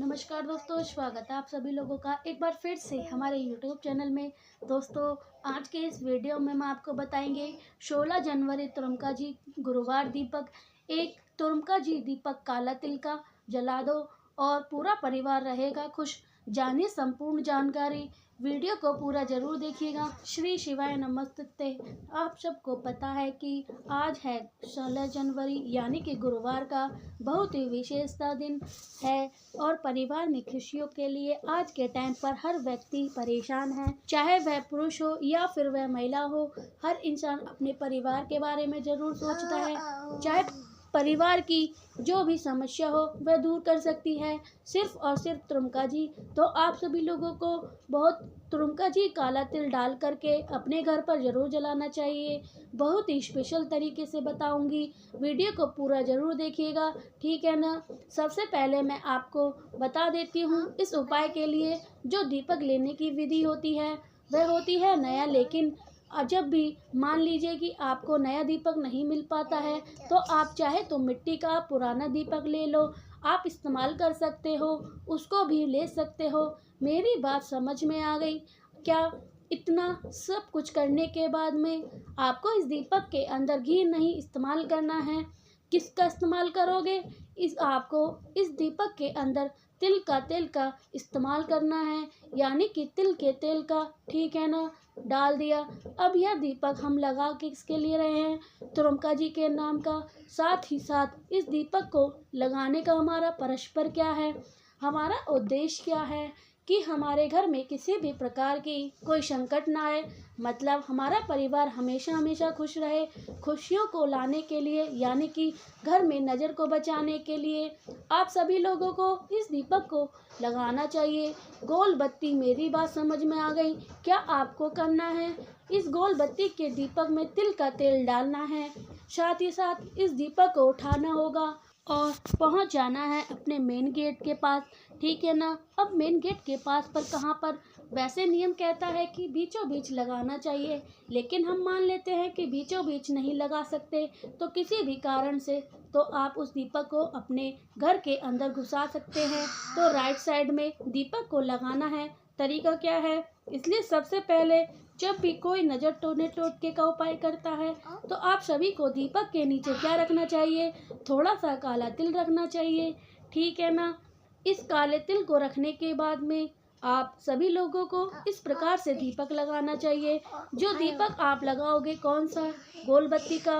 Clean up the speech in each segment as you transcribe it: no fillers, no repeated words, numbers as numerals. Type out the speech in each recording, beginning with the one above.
नमस्कार दोस्तों, स्वागत है आप सभी लोगों का एक बार फिर से हमारे यूट्यूब चैनल में। दोस्तों, आज के इस वीडियो में हम आपको बताएंगे 16 जनवरी तुरमका जी गुरुवार दीपक। एक तुरमका जी दीपक काला तिल का जला दो और पूरा परिवार रहेगा खुश। जानिए संपूर्ण जानकारी, वीडियो को पूरा जरूर देखिएगा। श्री शिवाय नमस्ते। आप सबको पता है कि आज है 16 जनवरी यानी कि गुरुवार का बहुत ही विशेषता दिन है और परिवार में खुशियों के लिए आज के टाइम पर हर व्यक्ति परेशान है, चाहे वह पुरुष हो या फिर वह महिला हो। हर इंसान अपने परिवार के बारे में जरूर सोचता है, चाहे परिवार की जो भी समस्या हो वह दूर कर सकती है सिर्फ और सिर्फ तुरमका जी। तो आप सभी लोगों को बहुत तुरमका जी काला तिल डाल करके अपने घर पर ज़रूर जलाना चाहिए। बहुत ही स्पेशल तरीके से बताऊंगी, वीडियो को पूरा ज़रूर देखिएगा, ठीक है ना। सबसे पहले मैं आपको बता देती हूँ इस उपाय के लिए जो दीपक लेने की विधि होती है वह होती है नया। लेकिन जब भी मान लीजिए कि आपको नया दीपक नहीं मिल पाता है तो आप चाहे तो मिट्टी का पुराना दीपक ले लो, आप इस्तेमाल कर सकते हो, उसको भी ले सकते हो। मेरी बात समझ में आ गई क्या? इतना सब कुछ करने के बाद में आपको इस दीपक के अंदर घी नहीं इस्तेमाल करना है। किसका इस्तेमाल करोगे? इस आपको इस दीपक के अंदर तिल का तेल का इस्तेमाल करना है, यानी कि तिल के तेल का, ठीक है ना। डाल दिया। अब यह दीपक हम लगा के इसके लिए रहे हैं तुरमका जी के नाम का। साथ ही साथ इस दीपक को लगाने का हमारा परस्पर क्या है, हमारा उद्देश्य क्या है कि हमारे घर में किसी भी प्रकार की कोई संकट ना आए, मतलब हमारा परिवार हमेशा हमेशा खुश रहे। खुशियों को लाने के लिए यानी कि घर में नज़र को बचाने के लिए आप सभी लोगों को इस दीपक को लगाना चाहिए। गोल बत्ती, मेरी बात समझ में आ गई? क्या आपको करना है, इस गोल बत्ती के दीपक में तिल का तेल डालना है, साथ ही साथ इस दीपक को उठाना होगा और पहुंच जाना है अपने मेन गेट के पास, ठीक है ना। अब मेन गेट के पास पर कहाँ पर? वैसे नियम कहता है कि बीचों बीच लगाना चाहिए, लेकिन हम मान लेते हैं कि बीचों बीच नहीं लगा सकते, तो किसी भी कारण से तो आप उस दीपक को अपने घर के अंदर घुसा सकते हैं। तो राइट साइड में दीपक को लगाना है। तरीका क्या है? इसलिए सबसे पहले जब भी कोई नज़र टोटके का उपाय करता है तो आप सभी को दीपक के नीचे क्या रखना चाहिए? थोड़ा सा काला तिल रखना चाहिए, ठीक है ना। इस काले तिल को रखने के बाद में आप सभी लोगों को इस प्रकार से दीपक लगाना चाहिए। जो दीपक आप लगाओगे, कौन सा? गोल बत्ती का।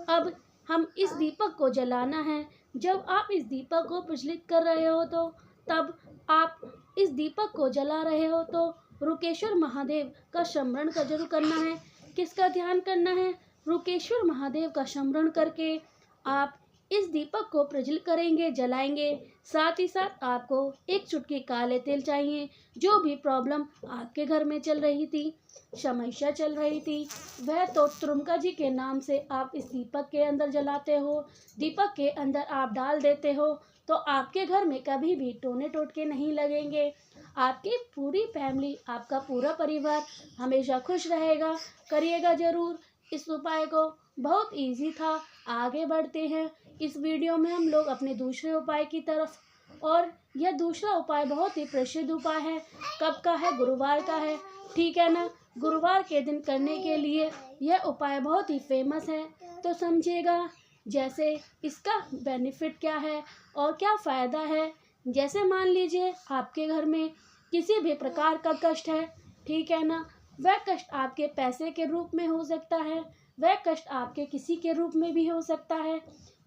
अब हम इस दीपक को जलाना है। जब आप इस दीपक को प्रज्वलित कर रहे हो तो तब आप इस दीपक को जला रहे हो तो रुकेश्वर महादेव का स्मरण का जरूर करना है। किसका ध्यान करना है? रुकेश्वर महादेव का स्मरण करके आप इस दीपक को प्रज्वलित करेंगे, जलाएंगे। साथ ही साथ आपको एक चुटकी काले तेल चाहिए। जो भी प्रॉब्लम आपके घर में चल रही थी, समस्या चल रही थी, वह तो तुरमका जी के नाम से आप इस दीपक के अंदर जलाते हो, दीपक के अंदर आप डाल देते हो, तो आपके घर में कभी भी टोने टोटके नहीं लगेंगे। आपकी पूरी फैमिली, आपका पूरा परिवार हमेशा खुश रहेगा। करिएगा ज़रूर इस उपाय को, बहुत इजी था। आगे बढ़ते हैं इस वीडियो में हम लोग अपने दूसरे उपाय की तरफ, और यह दूसरा उपाय बहुत ही प्रसिद्ध उपाय है। कब का है? गुरुवार का है, ठीक है ना। गुरुवार के दिन करने के लिए यह उपाय बहुत ही फेमस है, तो समझिएगा जैसे इसका बेनिफिट क्या है और क्या फ़ायदा है। जैसे मान लीजिए आपके घर में किसी भी प्रकार का कष्ट है, ठीक है ना। वह कष्ट आपके पैसे के रूप में हो सकता है, वह कष्ट आपके किसी के रूप में भी हो सकता है।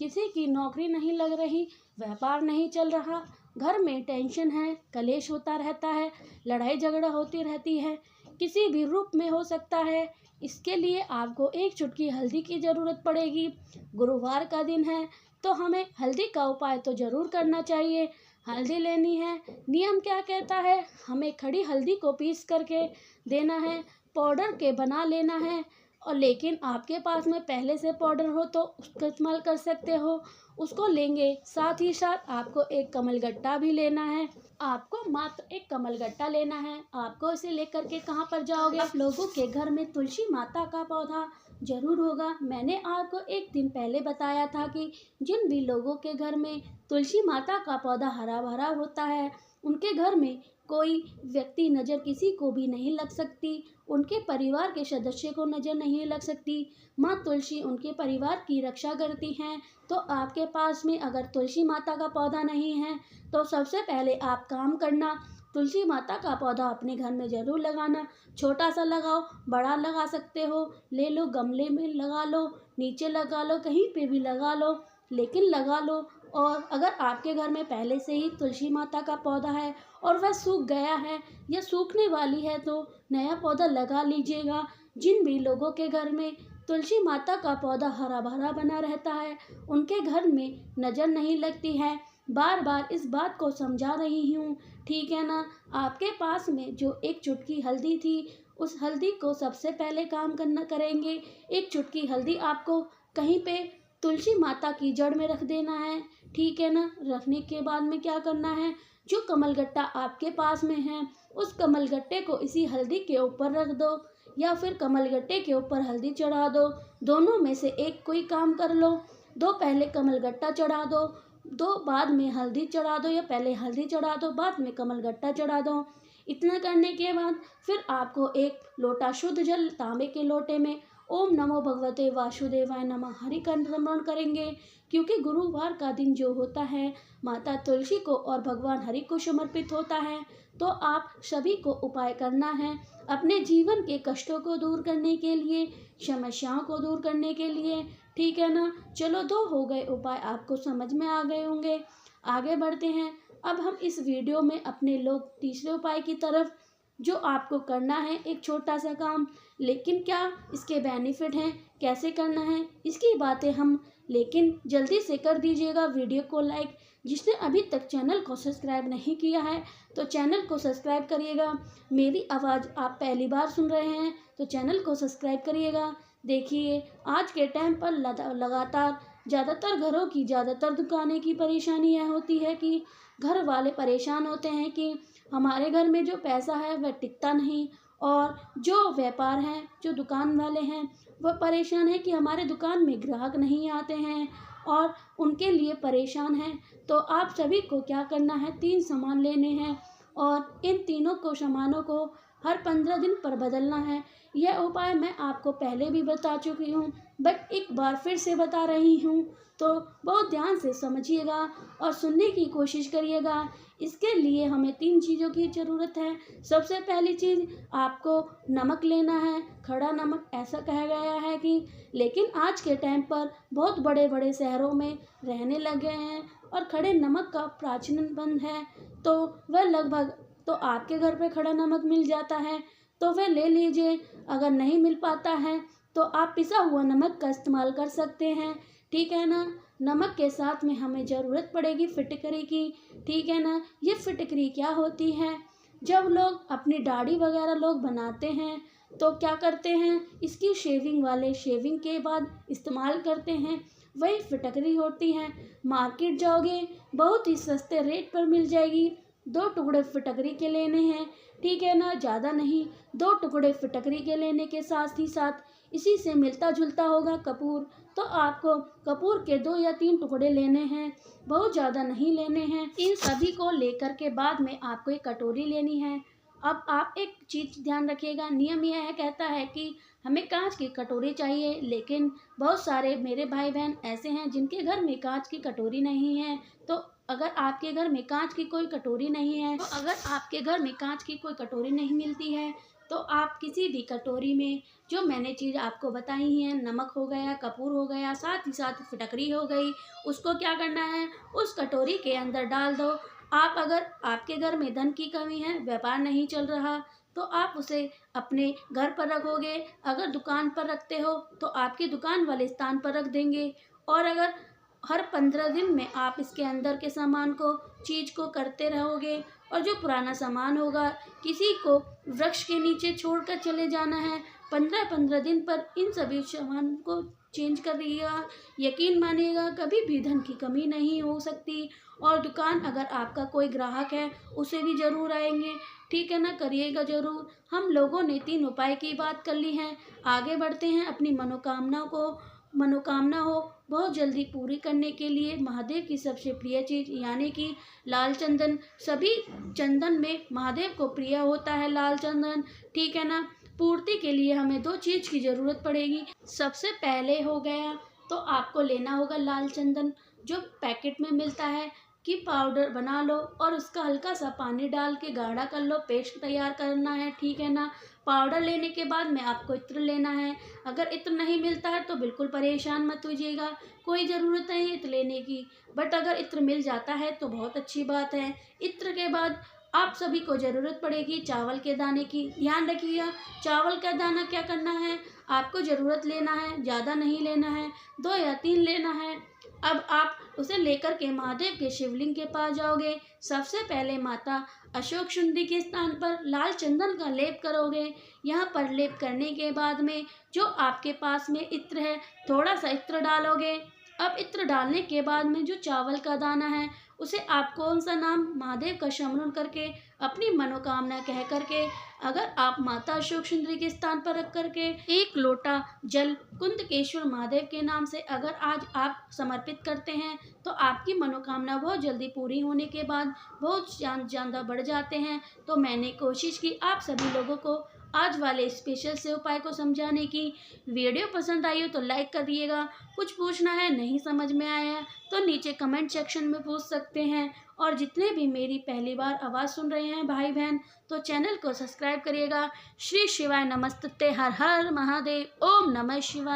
किसी की नौकरी नहीं लग रही, व्यापार नहीं चल रहा, घर में टेंशन है, कलेश होता रहता है, लड़ाई झगड़ा होती रहती है, किसी भी रूप में हो सकता है। इसके लिए आपको एक चुटकी हल्दी की ज़रूरत पड़ेगी। गुरुवार का दिन है तो हमें हल्दी का उपाय तो ज़रूर करना चाहिए। हल्दी लेनी है। नियम क्या कहता है? हमें खड़ी हल्दी को पीस करके देना है, पाउडर के बना लेना है। और लेकिन आपके पास में पहले से पाउडर हो तो उसका इस्तेमाल कर सकते हो, उसको लेंगे। साथ ही साथ आपको एक कमलगट्टा भी लेना है। आपको मात्र एक कमलगट्टा लेना है। आपको इसे लेकर के कहाँ पर जाओगे? आप लोगों के घर में तुलसी माता का पौधा ज़रूर होगा। मैंने आपको एक दिन पहले बताया था कि जिन भी लोगों के घर में तुलसी माता का पौधा हरा भरा होता है, उनके घर में कोई व्यक्ति नज़र किसी को भी नहीं लग सकती, उनके परिवार के सदस्य को नज़र नहीं लग सकती। माँ तुलसी उनके परिवार की रक्षा करती हैं। तो आपके पास में अगर तुलसी माता का पौधा नहीं है, तो सबसे पहले आप काम करना, तुलसी माता का पौधा अपने घर में ज़रूर लगाना। छोटा सा लगाओ, बड़ा लगा सकते हो, ले लो गमले में लगा लो, नीचे लगा लो, कहीं पे भी लगा लो, लेकिन लगा लो। और अगर आपके घर में पहले से ही तुलसी माता का पौधा है और वह सूख गया है या सूखने वाली है, तो नया पौधा लगा लीजिएगा। जिन भी लोगों के घर में तुलसी माता का पौधा हरा भरा बना रहता है, उनके घर में नज़र नहीं लगती है। बार बार इस बात को समझा रही हूँ, ठीक है ना। आपके पास में जो एक चुटकी हल्दी थी, उस हल्दी को सबसे पहले काम करना करेंगे। एक चुटकी हल्दी आपको कहीं पे तुलसी माता की जड़ में रख देना है, ठीक है ना। रखने के बाद में क्या करना है, जो कमलगट्टा आपके पास में है, उस कमलगट्टे को इसी हल्दी के ऊपर रख दो या फिर कमलगट्टे के ऊपर हल्दी चढ़ा दो। दोनों में से एक कोई काम कर लो। दो पहले कमलगट्टा चढ़ा दो, दो बाद में हल्दी चढ़ा दो, या पहले हल्दी चढ़ा दो बाद में कमलगट्टा चढ़ा दो। इतना करने के बाद फिर आपको एक लोटा शुद्ध जल तांबे के लोटे में ओम नमो भगवते वासुदेवाय नमः हरि का स्मरण करेंगे, क्योंकि गुरुवार का दिन जो होता है माता तुलसी को और भगवान हरि को समर्पित होता है। तो आप सभी को उपाय करना है अपने जीवन के कष्टों को दूर करने के लिए, समस्याओं को दूर करने के लिए, ठीक है ना। चलो, दो हो गए उपाय, आपको समझ में आ गए होंगे। आगे बढ़ते हैं। अब हम इस वीडियो में अपने लोग तीसरे उपाय की तरफ। जो आपको करना है एक छोटा सा काम, लेकिन क्या इसके बेनिफिट हैं, कैसे करना है, इसकी बातें हम लेकिन जल्दी से कर दीजिएगा वीडियो को लाइक। जिसने अभी तक चैनल को सब्सक्राइब नहीं किया है, तो चैनल को सब्सक्राइब करिएगा। मेरी आवाज़ आप पहली बार सुन रहे हैं, तो चैनल को सब्सक्राइब करिएगा। देखिए, आज के टाइम पर लगातार ज़्यादातर घरों की, ज़्यादातर दुकानें की परेशानी यह होती है कि घर वाले परेशान होते हैं कि हमारे घर में जो पैसा है वह टिकता नहीं, और जो व्यापार हैं, जो दुकान वाले हैं, वह परेशान है कि हमारे दुकान में ग्राहक नहीं आते हैं और उनके लिए परेशान हैं। तो आप सभी को क्या करना है, 3 सामान लेने हैं और इन तीनों को सामानों को हर 15 दिन पर बदलना है। यह उपाय मैं आपको पहले भी बता चुकी हूँ, बट एक बार फिर से बता रही हूँ, तो बहुत ध्यान से समझिएगा और सुनने की कोशिश करिएगा। इसके लिए हमें 3 चीज़ों की ज़रूरत है। सबसे पहली चीज़, आपको नमक लेना है, खड़ा नमक। ऐसा कहा गया है कि लेकिन आज के टाइम पर बहुत बड़े बड़े शहरों में रहने लगे हैं और खड़े नमक का प्राचीन बंद है, तो वह लगभग तो आपके घर पे खड़ा नमक मिल जाता है, तो वह ले लीजिए। अगर नहीं मिल पाता है तो आप पिसा हुआ नमक का इस्तेमाल कर सकते हैं, ठीक है ना। नमक के साथ में हमें ज़रूरत पड़ेगी फिटकरी की, ठीक है ना। ये फिटकरी क्या होती है, जब लोग अपनी दाढ़ी वगैरह लोग बनाते हैं तो क्या करते हैं, इसकी शेविंग वाले शेविंग के बाद इस्तेमाल करते हैं, वही फिटकरी होती है। मार्केट जाओगे, बहुत ही सस्ते रेट पर मिल जाएगी। 2 टुकड़े फिटकरी के लेने हैं, ठीक है ना, ज़्यादा नहीं। 2 टुकड़े फिटकरी के लेने के साथ ही साथ इसी से मिलता जुलता होगा कपूर, तो आपको कपूर के 2 या 3 टुकड़े लेने हैं, बहुत ज़्यादा नहीं लेने हैं। इन सभी को लेकर के बाद में आपको एक कटोरी लेनी है। अब आप एक चीज़ ध्यान रखिएगा, नियम यह कहता है कि हमें कांच की कटोरी चाहिए, लेकिन बहुत सारे मेरे भाई बहन ऐसे हैं जिनके घर में कांच की कटोरी नहीं है। तो अगर आपके घर में कांच की कोई कटोरी नहीं है, तो अगर आपके घर में कांच की कोई कटोरी नहीं मिलती है, तो आप किसी भी कटोरी में जो मैंने चीज़ आपको बताई हैं, नमक हो गया, कपूर हो गया, साथ ही साथ फिटकरी हो गई, उसको क्या करना है, उस कटोरी के अंदर डाल दो। आप अगर आपके घर में धन की कमी है, व्यापार नहीं चल रहा, तो आप उसे अपने घर पर रखोगे। अगर दुकान पर रखते हो तो आपकी दुकान वाले स्थान पर रख देंगे। और अगर हर 15 दिन में आप इसके अंदर के सामान को, चीज़ को करते रहोगे, और जो पुराना सामान होगा किसी को वृक्ष के नीचे छोड़कर चले जाना है। 15-15 दिन पर इन सभी सामान को चेंज करिएगा। यकीन मानिएगा कभी भी धन की कमी नहीं हो सकती। और दुकान अगर आपका कोई ग्राहक है उसे भी ज़रूर आएंगे, ठीक है ना, करिएगा ज़रूर। हम लोगों ने 3 उपाय की बात कर ली है, आगे बढ़ते हैं अपनी मनोकामना हो बहुत जल्दी पूरी करने के लिए महादेव की सबसे प्रिय चीज़ यानी कि लाल चंदन। सभी चंदन में महादेव को प्रिय होता है लाल चंदन, ठीक है ना। पूर्ति के लिए हमें 2 चीज़ की ज़रूरत पड़ेगी। सबसे पहले हो गया तो आपको लेना होगा लाल चंदन, जो पैकेट में मिलता है, कि पाउडर बना लो और उसका हल्का सा पानी डाल के गाढ़ा कर लो, पेस्ट तैयार करना है, ठीक है ना। पाउडर लेने के बाद में आपको इत्र लेना है। अगर इत्र नहीं मिलता है तो बिल्कुल परेशान मत होइएगा, कोई ज़रूरत नहीं इत्र लेने की, बट अगर इत्र मिल जाता है तो बहुत अच्छी बात है। इत्र के बाद आप सभी को ज़रूरत पड़ेगी चावल के दाने की। ध्यान रखिएगा, चावल का दाना क्या करना है, आपको ज़रूरत लेना है, ज़्यादा नहीं लेना है, 2 या 3 लेना है। अब आप उसे लेकर के महादेव के शिवलिंग के पास जाओगे। सबसे पहले माता अशोक सुंदरी के स्थान पर लाल चंदन का लेप करोगे। यहाँ पर लेप करने के बाद में जो आपके पास में इत्र है, थोड़ा सा इत्र डालोगे। अब इत्र डालने के बाद में जो चावल का दाना है उसे आप कौन सा नाम महादेव का स्मरण करके अपनी मनोकामना कह करके, अगर आप माता अशोक सुंदरी के स्थान पर रख करके 1 लोटा जल कुंतकेश्वर महादेव के नाम से अगर आज आप समर्पित करते हैं तो आपकी मनोकामना बहुत जल्दी पूरी होने के बाद बहुत ज़्यादा बढ़ जाते हैं। तो मैंने कोशिश की आप सभी लोगों को आज वाले स्पेशल से उपाय को समझाने की। वीडियो पसंद आई हो तो लाइक करिएगा। कुछ पूछना है, नहीं समझ में आया तो नीचे कमेंट सेक्शन में पूछ सकते हैं। और जितने भी मेरी पहली बार आवाज़ सुन रहे हैं भाई बहन तो चैनल को सब्सक्राइब करिएगा। श्री शिवाय नमस्ते, हर हर महादेव, ओम नमः शिवाय।